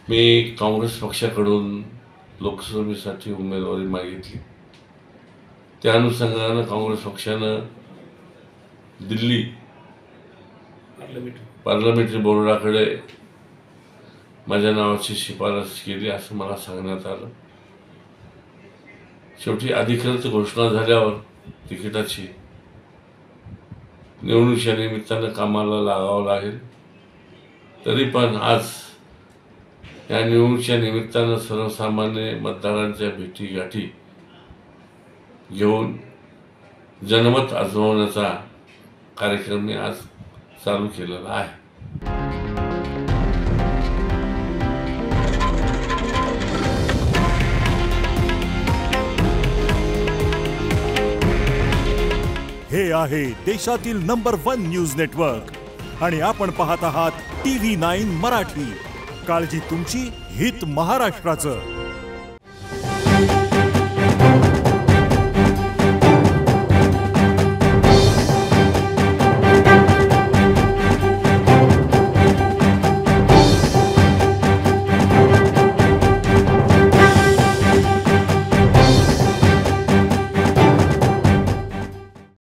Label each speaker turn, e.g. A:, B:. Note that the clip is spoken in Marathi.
A: मी काँग्रेस पक्षाकडून लोकसभेसाठी उमेदवारी मागितली. त्या अनुषंगानं काँग्रेस पक्षानं दिल्ली पार्लमेंटरी बोर्डाकडे माझ्या नावाची शिफारस केली असं मला सांगण्यात आलं. शेवटी अधिकृत घोषणा झाल्यावर तिकिटाची निवडणुकीच्या निमित्तानं कामाला लागावं लागेल. तरी पण आज या निवडणुकीच्या निमित्तानं सर्वसामान्य मतदारांच्या भेटीगाठी घेऊन जनमत आजमावण्याचा कार्यक्रम मी आज चालू केलेला आहे.
B: हे आहे देशातील नंबर 1 न्यूज नेटवर्क आणि आपण पाहत आहात TV9 मराठी. काळजी तुमची, हित महाराष्ट्राचं.